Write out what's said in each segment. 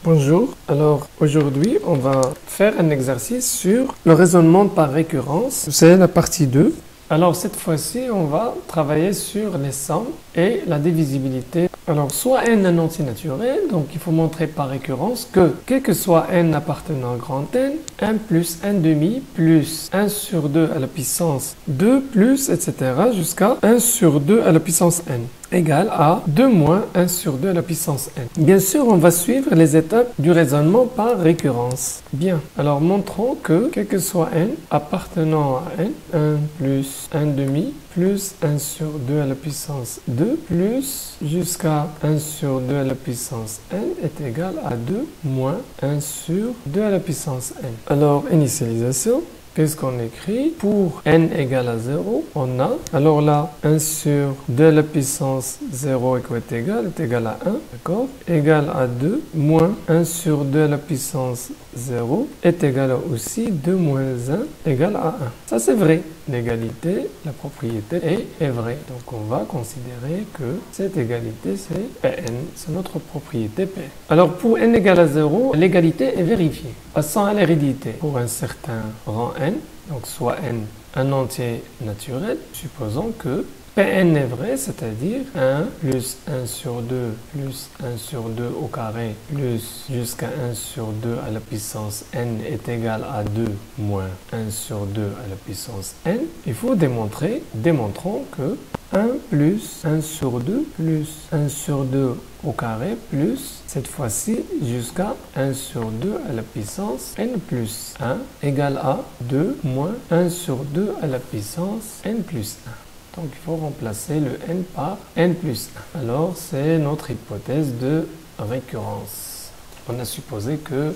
Bonjour, alors aujourd'hui on va faire un exercice sur le raisonnement par récurrence, c'est la partie 2. Alors cette fois-ci on va travailler sur les sommes et la divisibilité. Alors soit n un entier naturel, donc il faut montrer par récurrence que quel que soit n appartenant à grand N, 1 plus 1 demi plus 1 sur 2 à la puissance 2 plus etc. jusqu'à 1 sur 2 à la puissance n égale à 2 moins 1 sur 2 à la puissance n. Bien sûr, on va suivre les étapes du raisonnement par récurrence. Bien, alors montrons que quel que soit n appartenant à n, 1 plus 1 demi plus 1 sur 2 à la puissance 2 plus jusqu'à 1 sur 2 à la puissance n est égal à 2 moins 1 sur 2 à la puissance n. Alors, initialisation. Qu'est-ce qu'on écrit? Pour n égale à 0, on a, alors là, 1 sur 2 à la puissance 0 est égal à 1, d'accord? Égal à 2, moins 1 sur 2 à la puissance 0 est égal à aussi 2 moins 1 égale à 1. Ça c'est vrai. L'égalité, la propriété est vraie. Donc on va considérer que cette égalité c'est Pn, c'est notre propriété Pn. Alors pour n égale à 0, l'égalité est vérifiée. Passons à l'hérédité. Pour un certain rang n, donc soit n un entier naturel, supposons que Pn est vrai, c'est-à-dire 1 plus 1 sur 2 plus 1 sur 2 au carré plus jusqu'à 1 sur 2 à la puissance n est égal à 2 moins 1 sur 2 à la puissance n. Il faut démontrons que 1 plus 1 sur 2 plus 1 sur 2 au carré plus, cette fois-ci, jusqu'à 1 sur 2 à la puissance n plus 1 égale à 2 moins 1 sur 2 à la puissance n plus 1. Donc, il faut remplacer le n par n plus 1. Alors, c'est notre hypothèse de récurrence. On a supposé que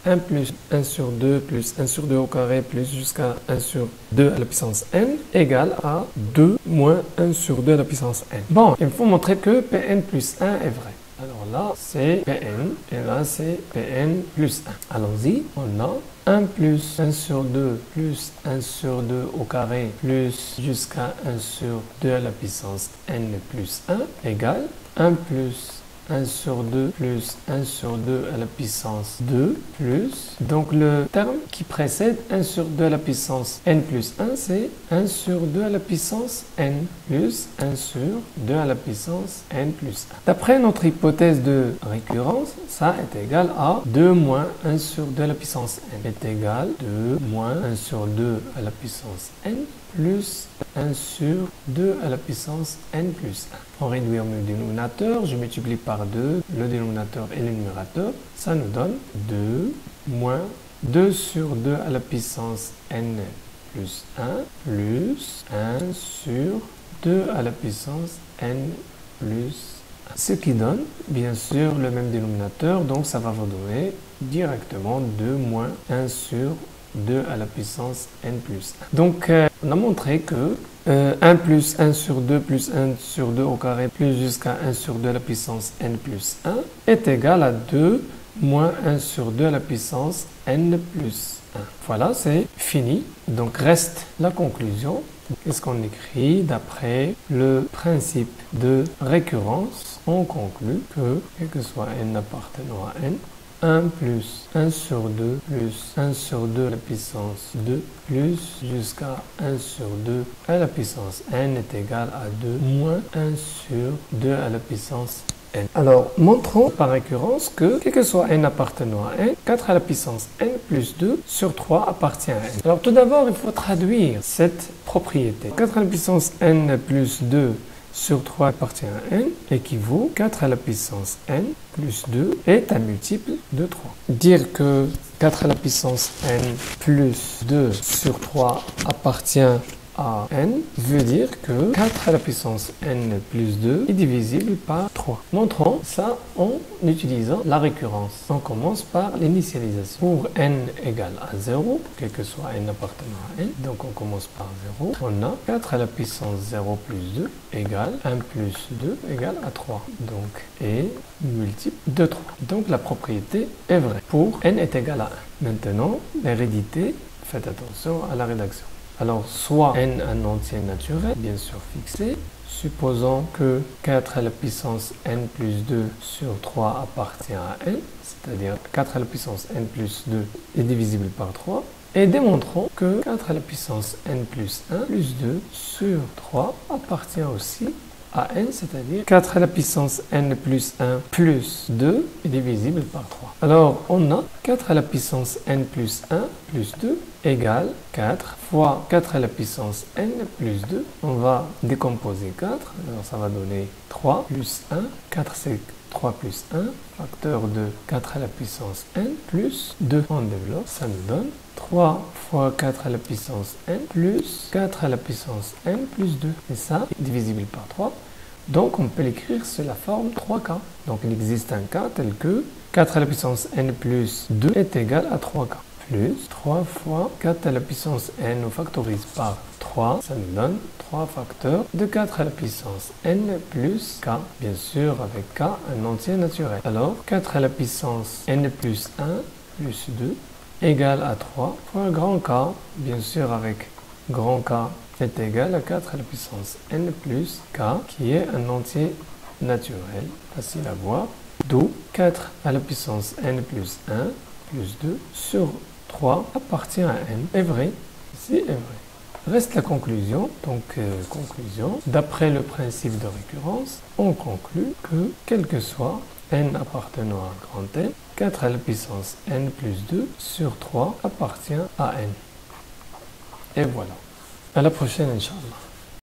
1 plus 1 sur 2 plus 1 sur 2 au carré plus jusqu'à 1 sur 2 à la puissance n égale à 2 moins 1 sur 2 à la puissance n. Bon, il faut montrer que Pn plus 1 est vrai. Alors là, c'est Pn et là, c'est Pn plus 1. Allons-y, on a 1 plus 1 sur 2 plus 1 sur 2 au carré plus jusqu'à 1 sur 2 à la puissance n plus 1 égale 1 plus 1 sur 2 plus 1 sur 2 à la puissance 2 plus, donc le terme qui précède 1 sur 2 à la puissance n plus 1, c'est 1 sur 2 à la puissance n plus 1 sur 2 à la puissance n plus 1. D'après notre hypothèse de récurrence, ça est égal à 2 moins 1 sur 2 à la puissance n est égal à 2 moins 1 sur 2 à la puissance n plus 1 sur 2 à la puissance n plus 1. On réduit au dénominateur, je multiplie par 2 le dénominateur et le numérateur. Ça nous donne 2 moins 2 sur 2 à la puissance n plus 1 plus 1 sur 2 à la puissance n plus 1. Ce qui donne, bien sûr, le même dénominateur, donc ça va vous donner directement 2 moins 1 sur 2 à la puissance n plus 1. Donc, on a montré que 1 plus 1 sur 2 plus 1 sur 2 au carré plus jusqu'à 1 sur 2 à la puissance n plus 1 est égal à 2 moins 1 sur 2 à la puissance n plus 1. Voilà, c'est fini. Donc, reste la conclusion. Qu'est-ce qu'on écrit? D'après le principe de récurrence, on conclut que, quel que soit n appartenant à n, 1 plus 1 sur 2 plus 1 sur 2 à la puissance 2 plus jusqu'à 1 sur 2 à la puissance n est égal à 2 moins 1 sur 2 à la puissance n. Alors, montrons par récurrence que, quel que soit n appartenant à n, 4 à la puissance n plus 2 sur 3 appartient à n. Alors, tout d'abord, il faut traduire cette propriété. 4 à la puissance n plus 2 sur 3 appartient à n équivaut 4 à la puissance n plus 2 est un multiple de 3. Dire que 4 à la puissance n plus 2 sur 3 appartient à n veut dire que 4 à la puissance n plus 2 est divisible par 3. Montrons ça en utilisant la récurrence. On commence par l'initialisation. Pour n égale à 0, quel que soit n appartenant à n, donc on commence par 0, on a 4 à la puissance 0 plus 2 égale 1 plus 2 égale à 3. Donc, et multiple de 3. Donc la propriété est vraie. Pour n est égal à 1. Maintenant, l'hérédité, faites attention à la rédaction. Alors, soit n un entier naturel, bien sûr fixé, supposons que 4 à la puissance n plus 2 sur 3 appartient à n, c'est-à-dire 4 à la puissance n plus 2 est divisible par 3, et démontrons que 4 à la puissance n plus 1 plus 2 sur 3 appartient aussi à n, c'est-à-dire 4 à la puissance n plus 1 plus 2 est divisible par 3. Alors, on a 4 à la puissance n plus 1 plus 2 égale 4 fois 4 à la puissance n plus 2. On va décomposer 4, alors ça va donner 3 plus 1. 4 c'est 3 plus 1, facteur de 4 à la puissance n plus 2. On développe, ça nous donne 3 fois 4 à la puissance n plus 4 à la puissance n plus 2. Et ça, divisible par 3. Donc, on peut l'écrire sous la forme 3k. Donc, il existe un cas tel que 4 à la puissance n plus 2 est égal à 3k. Plus 3 fois 4 à la puissance n, on factorise par 3, ça nous donne 3 facteurs de 4 à la puissance n plus k, bien sûr avec k, un entier naturel. Alors, 4 à la puissance n plus 1 plus 2 égale à 3 fois grand K, bien sûr avec grand K est égal à 4 à la puissance n plus k, qui est un entier naturel, facile à voir, d'où 4 à la puissance n plus 1 plus 2 sur 3 appartient à n. Est vrai, ici est vrai. Reste la conclusion. Donc, conclusion, d'après le principe de récurrence, on conclut que, quel que soit n appartenant à grand N, 4 à la puissance n plus 2 sur 3 appartient à n. Et voilà. À la prochaine, Inch'Allah.